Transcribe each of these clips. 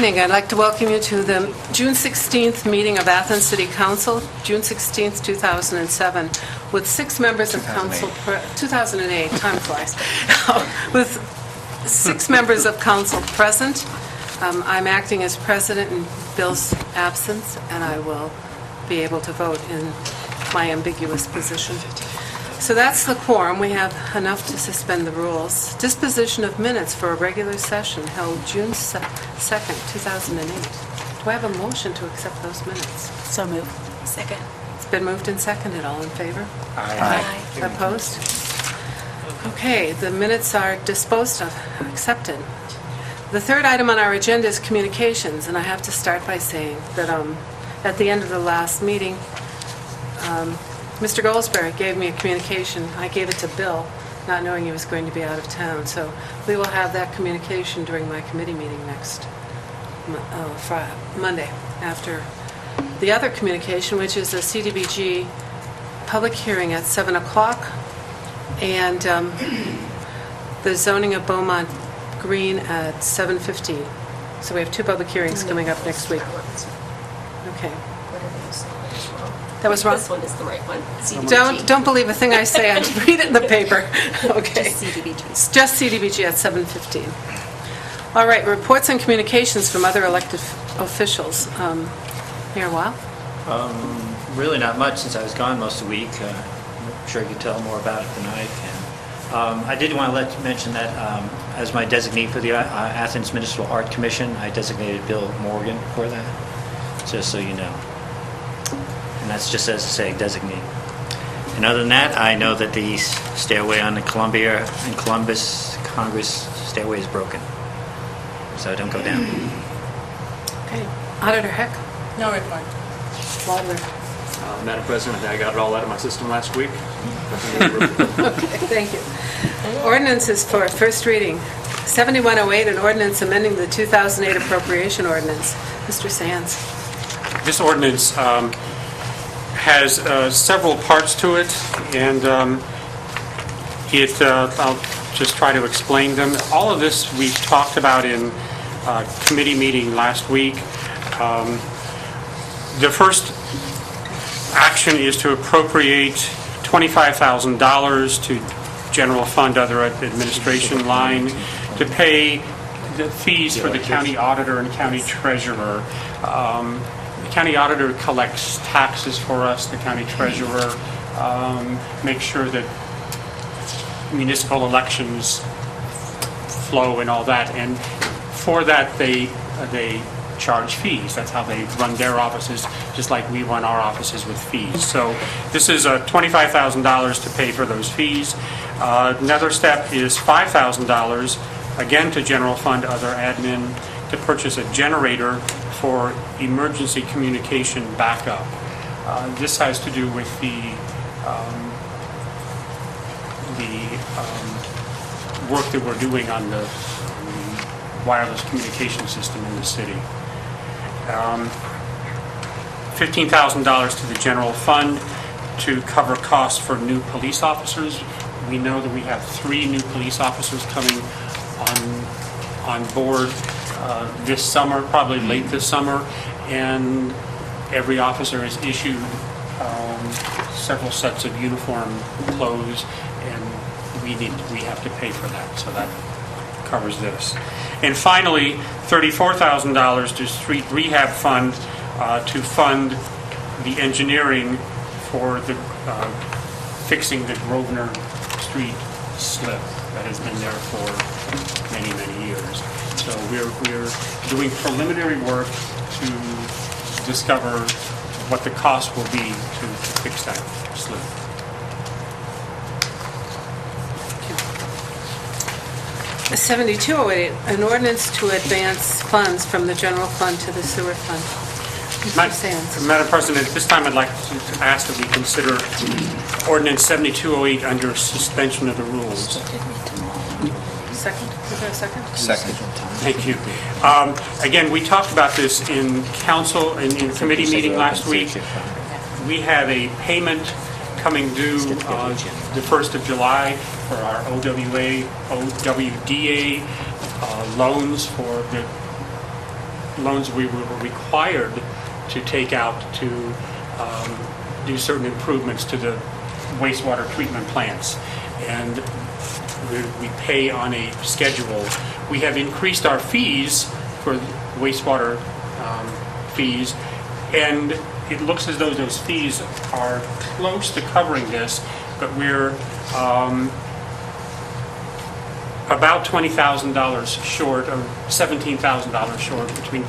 evening. I'd like to welcome you to the June 16th meeting of Athens City Council, June 16th, 2007, with 6 members of council... 2008, time flies. With 6 members of council present. I'm acting as president in Bill's absence, and I will be able to vote in my ambiguous position. So that's the quorum. We have enough to suspend the rules. Disposition of minutes for a regular session held June 2nd, 2008. Do I have a motion to accept those minutes? So moved. Second. It's been moved and seconded. All in favor? Aye. Opposed? Okay, the minutes are disposed of, accepted. The third item on our agenda is communications, and I have to start by saying that at the end of the last meeting, Mr. Goldsberry gave me a communication. I gave it to Bill, not knowing he was going to be out of town. So we will have that communication during my committee meeting next Monday, after the other communication, which is a CDBG public hearing at 7 o'clock, and the zoning of Beaumont Green at 7:15. So we have 2 public hearings coming up next week. Okay. That was wrong? This one is the right one. CDBG. Don't believe a thing I say. I read it in the paper. Okay. Just CDBG. It's just CDBG at 7:15. All right, reports and communications from other elected officials. Mayor Weil? Really not much since I was gone most of the week. I'm sure you can tell more about it tonight. And I did want to mention that as my designee for the Athens Municipal Art Commission, I designated Bill Morgan for that, just so you know. And that's just as to say designee. And other than that, I know that the stairway on the Columbia and Columbus Congress stairway is broken, so don't go down. Okay. Auditor Heck? No report. Baldwin? Madam President, I got it all out of my system last week. Okay, thank you. Ordinances for first reading. 7108, an ordinance amending the 2008 appropriation ordinance. Mr. Sands. This ordinance has several parts to it, and I'll just try to explain them. All of this we talked about in committee meeting last week. The first action is to appropriate $25,000 to general fund other administration line to pay the fees for the county auditor and county treasurer. The county auditor collects taxes for us. The county treasurer makes sure that municipal elections flow and all that. And for that, they charge fees. That's how they run their offices, just like we run our offices with fees. So this is $25,000 to pay for those fees. Another step is $5,000, again to general fund other admin, to purchase a generator for emergency communication backup. This has to do with the work that we're doing on the wireless communication system in the city. $15,000 to the general fund to cover costs for new police officers. We know that we have 3 new police officers coming on board this summer, probably late this summer, and every officer is issued several sets of uniform clothes, and we have to pay for that, so that covers this. And finally, $34,000 to street rehab fund to fund the engineering for the fixing the Grosvenor Street slip that has been there for many, many years. So we're doing preliminary work to discover what the cost will be to fix that slip. The 7208, an ordinance to advance funds from the general fund to the sewer fund. Mr. Sands. Madam President, at this time I'd like to ask that we consider ordinance 7208 under suspension of the rules. Second? Is there a second? Second. Thank you. Again, we talked about this in council, in committee meeting last week. We have a payment coming due the 1st of July for our OWDA loans for the loans we were required to take out to do certain improvements to the wastewater treatment plants. And we pay on a schedule. We have increased our fees for wastewater fees, and it looks as though those fees are close to covering this, but we're about $20,000 short, or $17,000 short between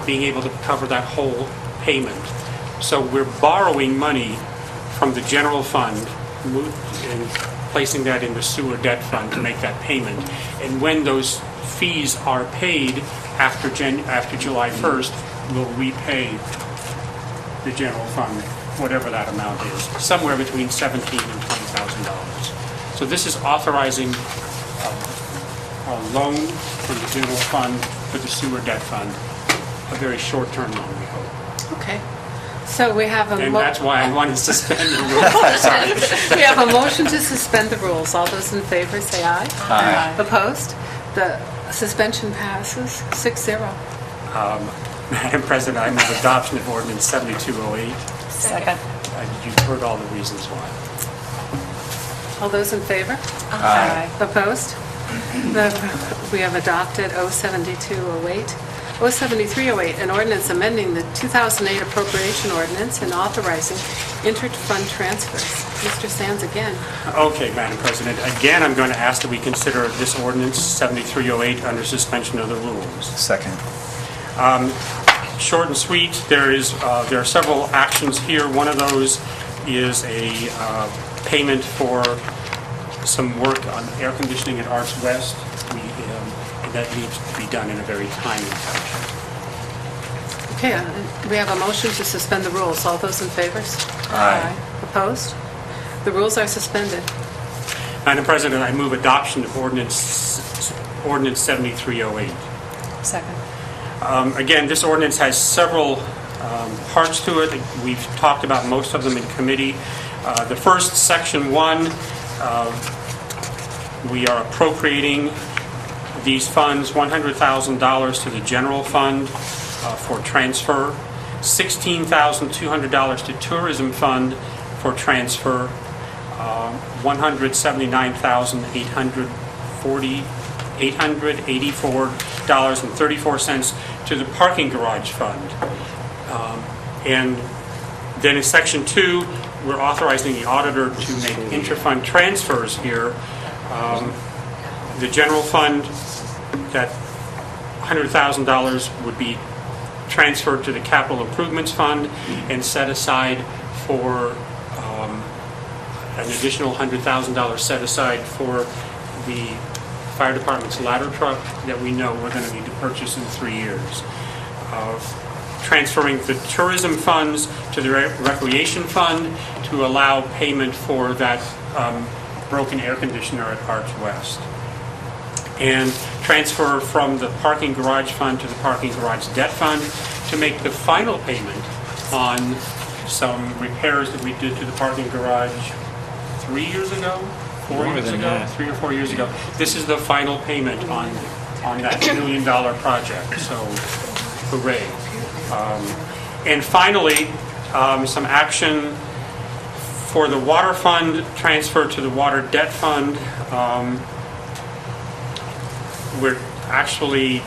being able to cover that whole payment. So we're borrowing money from the general fund and placing that in the sewer debt fund to make that payment. And when those fees are paid after July 1st, we'll repay the general fund, whatever that amount is, somewhere between $17,000 and $20,000. So this is authorizing a loan from the general fund for the sewer debt fund, a very short-term loan, we hope. Okay. So we have a... And that's why I want to suspend the rules. Sorry. We have a motion to suspend the rules. All those in favor say aye. Aye. Opposed? The suspension passes 6-0. Madam President, I move adoption of ordinance 7208. Second. You've heard all the reasons why. All those in favor? Aye. Opposed? We have adopted 07208. 07308, an ordinance amending the 2008 appropriation ordinance and authorizing inter-fund transfers. Mr. Sands again. Okay, Madam President, again, I'm going to ask that we consider this ordinance 7308 under suspension of the rules. Second. Short and sweet, there are several actions here. One of those is a payment for some work on air conditioning at Arts West. And that needs to be done in a very timely fashion. Okay, we have a motion to suspend the rules. All those in favor? Aye. Opposed? The rules are suspended. Madam President, I move adoption of ordinance 7308. Second. Again, this ordinance has several parts to it. We've talked about most of them in committee. The first, section 1, we are appropriating these funds, $100,000 to the general fund for transfer, $16,200 to tourism fund for transfer, $884.34 to the parking garage fund. And then in section 2, we're authorizing the auditor to make inter-fund transfers here. The general fund, that $100,000 would be transferred to the capital improvements fund and set aside for an additional $100,000 set aside for the fire department's ladder truck that we know we're going to need to purchase in 3 years. Transferring the tourism funds to the recreation fund to allow payment for that broken air conditioner at Arts West. And transfer from the parking garage fund to the parking garage debt fund to make the final payment on some repairs that we did to the parking garage 3 years ago, 4 years ago, 3 or 4 years ago. This is the final payment on that $1 million project, so hooray. And finally, some action for the water fund, transfer to the water debt fund. We're actually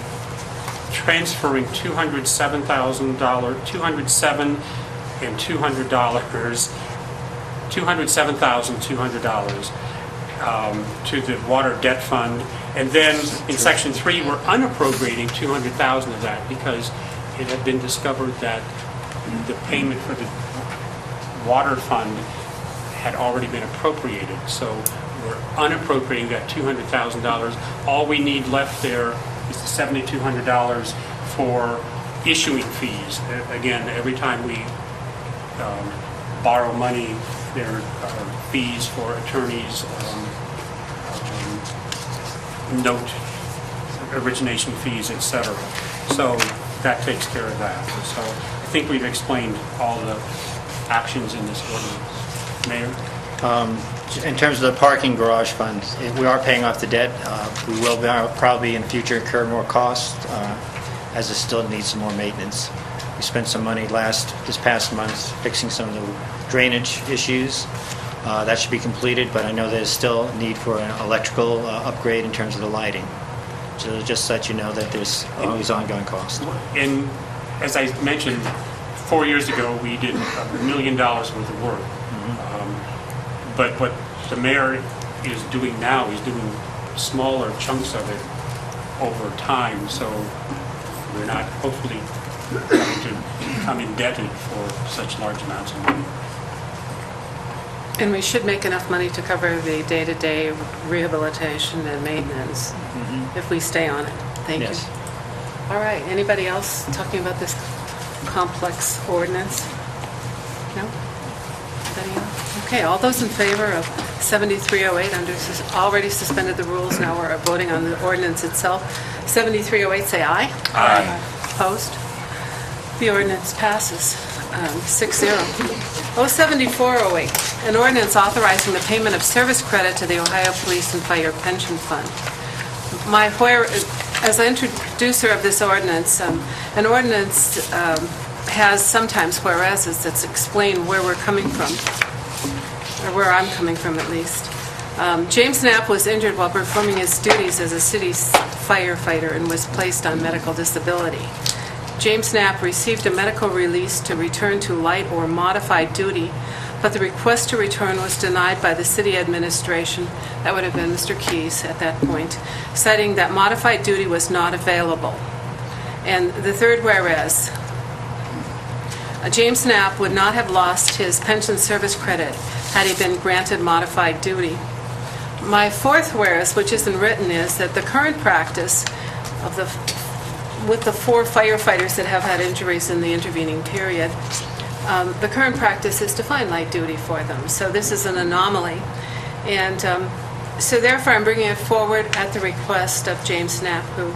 transferring $207,200 to the water debt fund. And then in section 3, we're unappropriating $200,000 of that because it had been discovered that the payment for the water fund had already been appropriated. So we're unappropriating that $200,000. All we need left there is the $7,200 for issuing fees. Again, every time we borrow money, there are fees for attorneys, note origination fees, etc. So that takes care of that. So I think we've explained all the actions in this ordinance. Mayor? In terms of the parking garage fund, we are paying off the debt. We will probably in the future incur more costs, as it still needs some more maintenance. We spent some money this past month fixing some of the drainage issues. That should be completed, but I know there's still a need for an electrical upgrade in terms of the lighting. So just to let you know that there's always ongoing costs. And as I mentioned, 4 years ago, we did $1 million worth of work. But what the mayor is doing now, he's doing smaller chunks of it over time, so we're not hopefully going to become indebted for such large amounts of money. And we should make enough money to cover the day-to-day rehabilitation and maintenance if we stay on it. Thank you. Yes. All right, anybody else talking about this complex ordinance? No? Anybody else? Okay, all those in favor of 7308 already suspended the rules, now we're voting on the ordinance itself. 7308, say aye. Aye. Opposed? The ordinance passes 6-0. 07408, an ordinance authorizing the payment of service credit to the Ohio Police and Fire Pension Fund. As an introducer of this ordinance, an ordinance has sometimes whereases that explain where we're coming from, or where I'm coming from at least. James Knapp was injured while performing his duties as a city firefighter and was placed on medical disability. James Knapp received a medical release to return to light or modified duty, but the request to return was denied by the city administration, that would have been Mr. Keyes at that point, citing that modified duty was not available. And the third whereas, James Knapp would not have lost his pension service credit had he been granted modified duty. My fourth whereas, which isn't written, is that the current practice with the 4 firefighters that have had injuries in the intervening period, the current practice is to find light duty for them. So this is an anomaly. And so therefore I'm bringing it forward at the request of James Knapp, who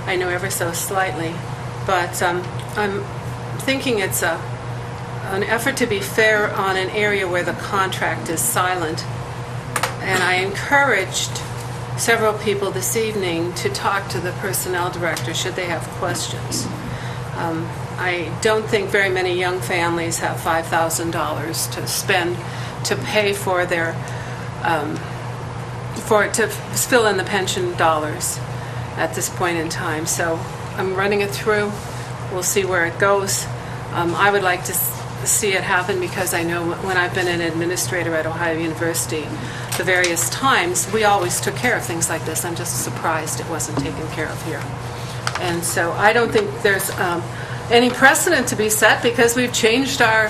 I know ever so slightly. But I'm thinking it's an effort to be fair on an area where the contract is silent. And I encouraged several people this evening to talk to the personnel director should they have questions. I don't think very many young families have $5,000 to spend to pay for their, to fill in the pension dollars at this point in time. So I'm running it through. We'll see where it goes. I would like to see it happen because I know when I've been an administrator at Ohio University, the various times, we always took care of things like this. I'm just surprised it wasn't taken care of here. And so I don't think there's any precedent to be set because we've changed our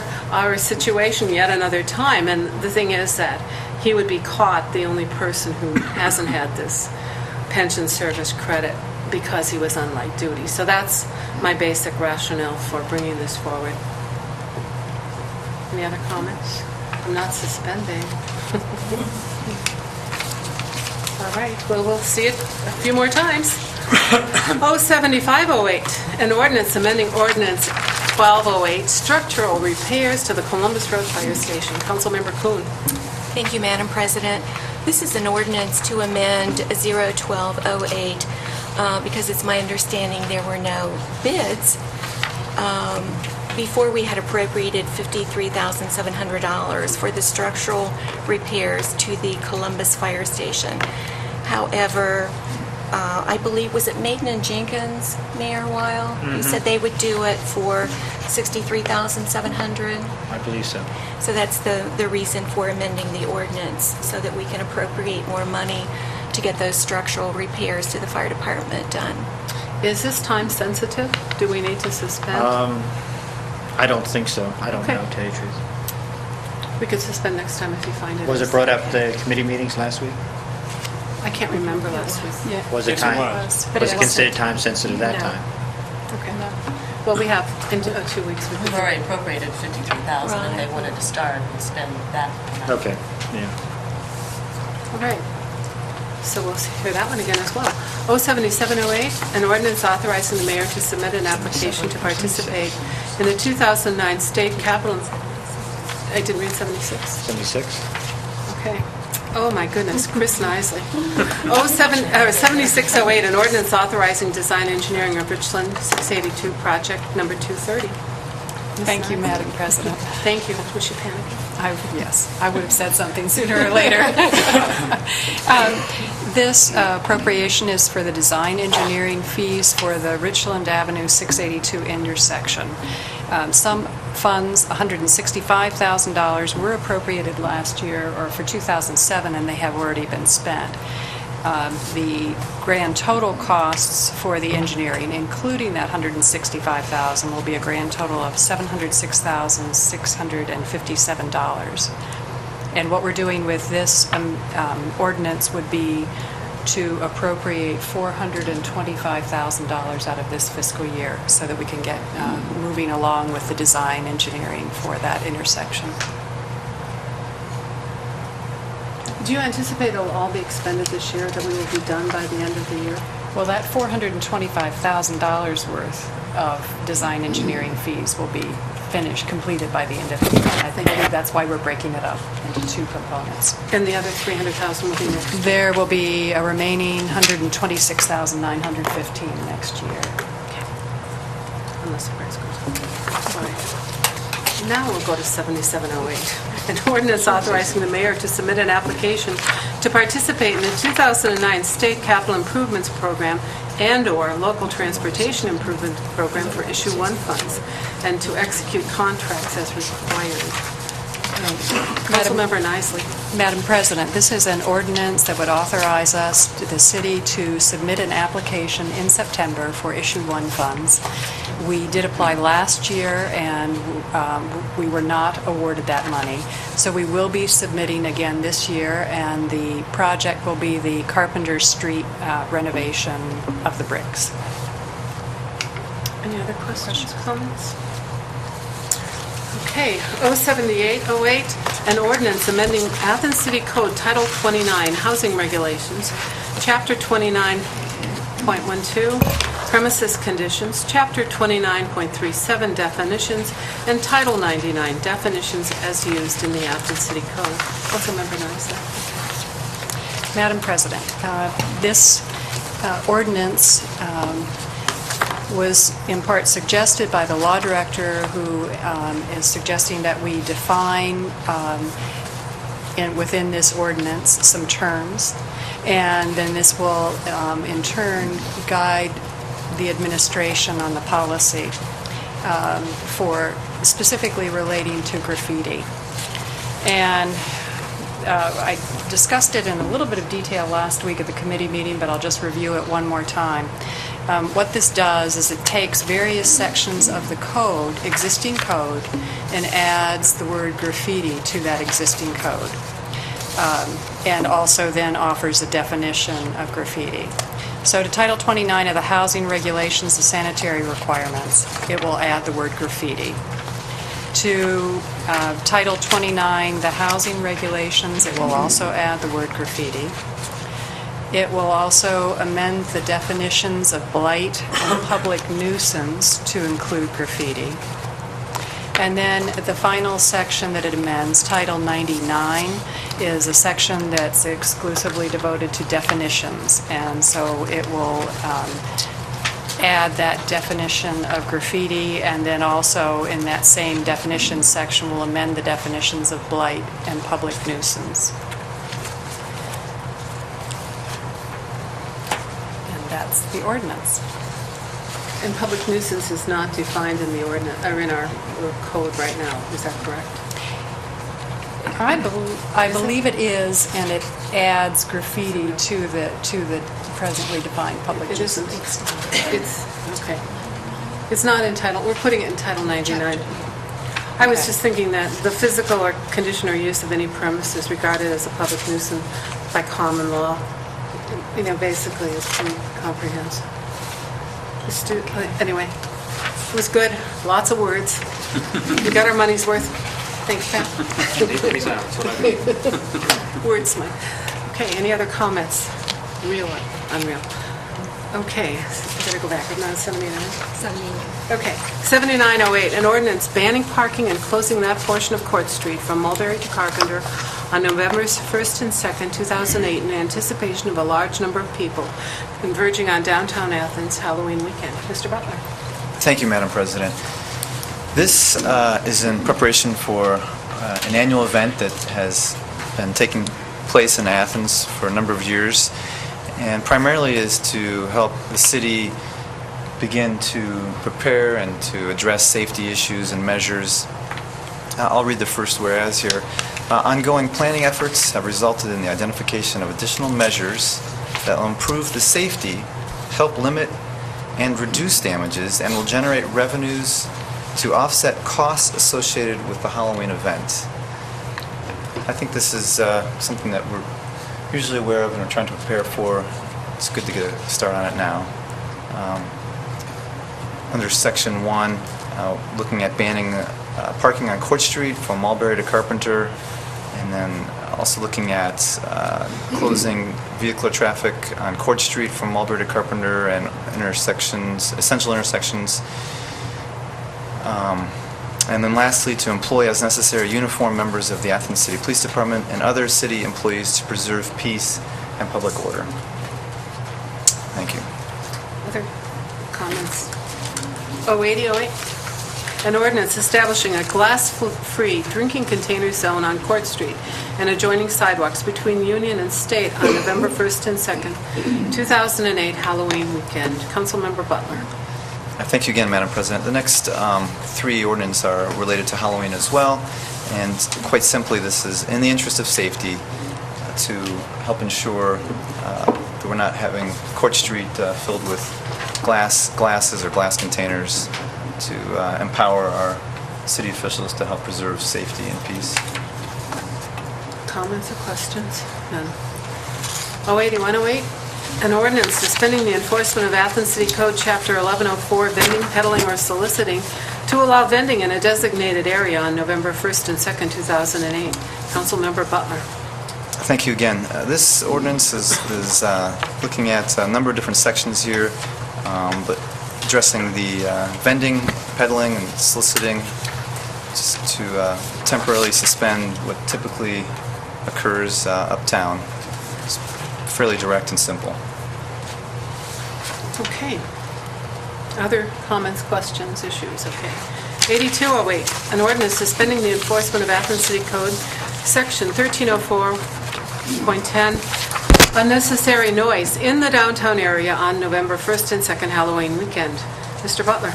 situation yet another time. And the thing is that he would be caught, the only person who hasn't had this pension service credit because he was on light duty. So that's my basic rationale for bringing this forward. Any other comments? I'm not suspending. All right, well, we'll see it a few more times. 07508, an ordinance amending ordinance 1208, structural repairs to the Columbus Road Fire Station. Councilmember Kuhn. Thank you, Madam President. This is an ordinance to amend 01208 because it's my understanding there were no bids. Before we had appropriated $53,700 for the structural repairs to the Columbus Fire Station. However, I believe, was it Maiden and Jenkins, Mayor Weil? You said they would do it for $63,700? I believe so. So that's the reason for amending the ordinance, so that we can appropriate more money to get those structural repairs to the fire department done. Is this time sensitive? Do we need to suspend? I don't think so. I don't Okay. know, to tell you the truth. We could suspend next time if you find it. Was it brought up at the committee meetings last week? I can't remember last week. Yeah. Was it Yes, it time? was. But Was it it considered wasn't. time sensitive that No. time? Okay. Well, we have in 2 weeks. We We've could- already appropriated $53,000 and they Right. wanted to start and spend that amount. Okay, yeah. All right. So we'll hear that one again as well. 07708, an ordinance authorizing the mayor to submit an application to participate in the 2009 state capital. I didn't read 76. 76? Okay. Oh, my goodness, Chris Nisley. 7608, an ordinance authorizing design engineering of Richland 682 project number 230. Thank you, Madam President. Thank you. Was she panicking? Yes, I would have said something sooner or later. This appropriation is for the design engineering fees for the Richland Avenue 682 intersection. Some funds, $165,000, were appropriated last year, or for 2007, and they have already been spent. The grand total costs for the engineering, including that $165,000, will be a grand total of $706,657. And what we're doing with this ordinance would be to appropriate $425,000 out of this fiscal year so that we can get moving along with the design engineering for that intersection. Do you anticipate it'll all be expended this year, that we will be done by the end of the year? Well, that $425,000 worth of design engineering fees will be finished, completed by the end of the year. I believe that's why we're breaking it up into two components. And the other $300,000 will be next year? There will be a remaining $126,915 next year. Unless the price goes up. All right. Now we'll go to 7708. An ordinance authorizing the mayor to submit an application to participate in the 2009 State Capital Improvements Program and/or Local Transportation Improvement Program for Issue 1 funds, and to execute contracts as required. Councilmember Nisley. Madam President, this is an ordinance that would authorize us, the city, to submit an application in September for Issue 1 funds. We did apply last year, and we were not awarded that money. So we will be submitting again this year, and the project will be the Carpenter Street renovation of the bricks. Any other questions, comments? Okay, 07808, an ordinance amending Athens City Code Title 29, Housing Regulations, Chapter 29.12, Premises Conditions, Chapter 29.37, Definitions, and Title 99, Definitions as used in the Athens City Code. Councilmember Nisley. Madam President, this ordinance was in part suggested by the law director, who is suggesting that we define within this ordinance some terms, and then this will in turn guide the administration on the policy for specifically relating to graffiti. And I discussed it in a little bit of detail last week at the committee meeting, but I'll just review it one more time. What this does is it takes various sections of the code, existing code, and adds the word graffiti to that existing code, and also then offers a definition of graffiti. So to Title 29 of the Housing Regulations, the sanitary requirements, it will add the word graffiti. To Title 29, the Housing Regulations, it will also add the word graffiti. It will also amend the definitions of blight and public nuisance to include graffiti. And then the final section that it amends, Title 99, is a section that's exclusively devoted to definitions. And so it will add that definition of graffiti, and then also in that same definition section will amend the definitions of blight and public nuisance. That's the ordinance. And public nuisance is not defined in the ordinance, or in our code right now, is that correct? I believe it is, and it adds graffiti to the presently defined public It nuisance. isn't. It's, okay. It's not in Title, we're putting it in Title 99. I was just thinking that the physical or condition or use of any premises regarded as a public nuisance by common law, basically is pretty comprehensive. Anyway, it was good. Lots of words. We got our money's worth. Thanks, Pat. Peace out, that's what I mean. Wordsmith. Okay, any other comments? Real or unreal? Okay, I better go back. I'm not 79. Okay, 7908, an ordinance banning parking and closing that portion of Court Street from Mulberry to Carpenter on November 1st and 2nd, 2008, in anticipation of a large number of people converging on downtown Athens Halloween weekend. Mr. Butler. Thank you, Madam President. This is in preparation for an annual event that has been taking place in Athens for a number of years, and primarily is to help the city begin to prepare and to address safety issues and measures. I'll read the first whereas here. Ongoing planning efforts have resulted in the identification of additional measures that will improve the safety, help limit and reduce damages, and will generate revenues to offset costs associated with the Halloween event. I think this is something that we're usually aware of and are trying to prepare for. It's good to get a start on it now. Under Section 1, looking at banning parking on Court Street from Mulberry to Carpenter, and then also looking at closing vehicular traffic on Court Street from Mulberry to Carpenter and intersections, essential intersections. And then lastly, to employ as necessary uniformed members of the Athens City Police Department and other city employees to preserve peace and public order. Thank you. Other comments? 0808, an ordinance establishing a glass-free drinking container zone on Court Street and adjoining sidewalks between Union and State on November 1st and 2nd, 2008 Halloween weekend. Councilmember Butler. Thank you again, Madam President. The next three ordinances are related to Halloween as well, and quite simply, this is in the interest of safety to help ensure that we're not having Court Street filled with glasses or glass containers, to empower our city officials to help preserve safety and peace. Comments or questions? None. 0808, an ordinance suspending the enforcement of Athens City Code Chapter 1104, vending, peddling, or soliciting to allow vending in a designated area on November 1st and 2nd, 2008. Councilmember Butler. Thank you again. This ordinance is looking at a number of different sections here, but addressing the vending, peddling, and soliciting, just to temporarily suspend what typically occurs uptown. It's fairly direct and simple. Okay. Other comments, questions, issues? Okay. 8208, an ordinance suspending the enforcement of Athens City Code, Section 1304.10, unnecessary noise in the downtown area on November 1st and 2nd Halloween weekend. Mr. Butler.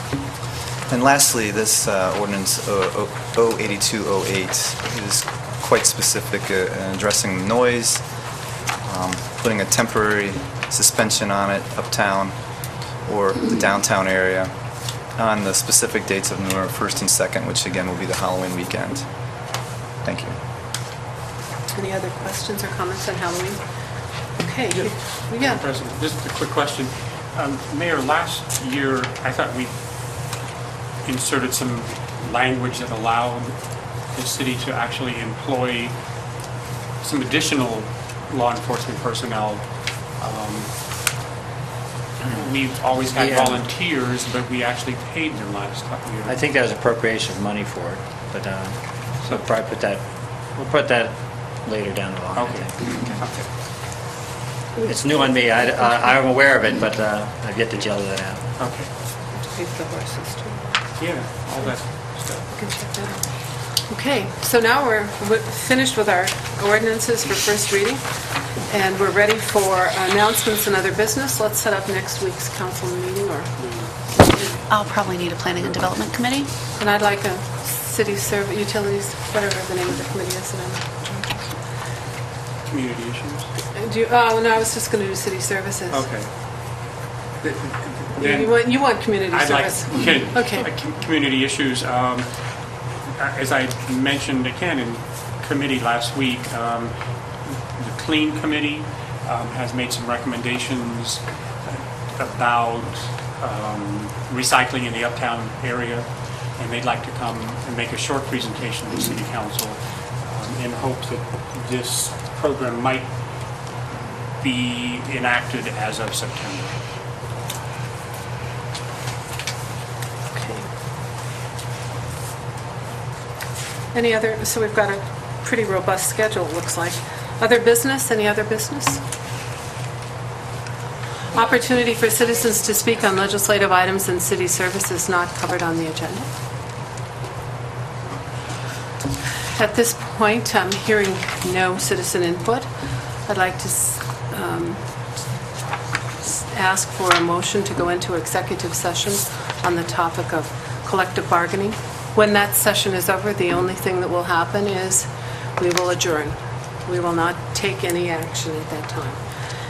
And lastly, this ordinance 08208 is quite specific in addressing noise, putting a temporary suspension on it uptown or the downtown area on the specific dates of November 1st and 2nd, which again will be the Halloween weekend. Thank you. Any other questions or comments on Halloween? Okay. Madam Yeah. President, just a quick question. Mayor, last year, I thought we inserted some language that allowed the city to actually employ some additional law enforcement personnel. We've always had Yeah. volunteers, but we actually paid them last couple of years. I think that was appropriation of money for it, but so we'll probably we'll put that later down the line, I Okay. think. Okay. It's new on me. I'm aware of it, but I've yet to gel that out. Okay. Pay for the horses too. Yeah, all that stuff. We can check that out. Okay, so now we're finished with our ordinances for first reading, and we're ready for announcements and other business. Let's set up next week's council meeting, I'll probably need a planning and development committee. and I'd like a city utilities, whatever the name of the committee is that I'm in charge Community issues. of. Oh, no, I was just going to do city services. Okay. You want community I'd like, service? okay, Okay. Community issues. As I mentioned again in committee last week, the Clean Committee has made some recommendations about recycling in the uptown area, and they'd like to come and make a short presentation to the City Council in hopes that this program might be enacted as of September. Any other, so we've got a pretty robust schedule, it looks like. Other business, any other business? Opportunity for citizens to speak on legislative items and city services not covered on the agenda. At this point, I'm hearing no citizen input. I'd like to ask for a motion to go into executive session on the topic of collective bargaining. When that session is over, the only thing that will happen is we will adjourn. We will not take any action at that time.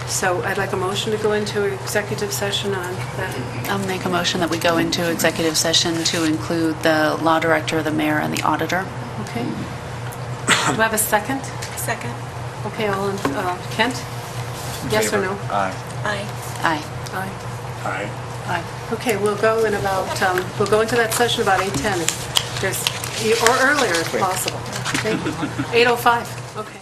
So I'd like a motion to go into executive session on that. I'll make a motion that we go into executive session to include the law director, the mayor, and the auditor. Okay. Do I have a second? Second. Okay, all in, Kent? Yes or no? Aye. Aye. Aye. Aye. Aye. Aye. Okay, we'll go in about, we'll go into that session about 8:10. There's, or earlier if possible. Okay? 8:05, okay.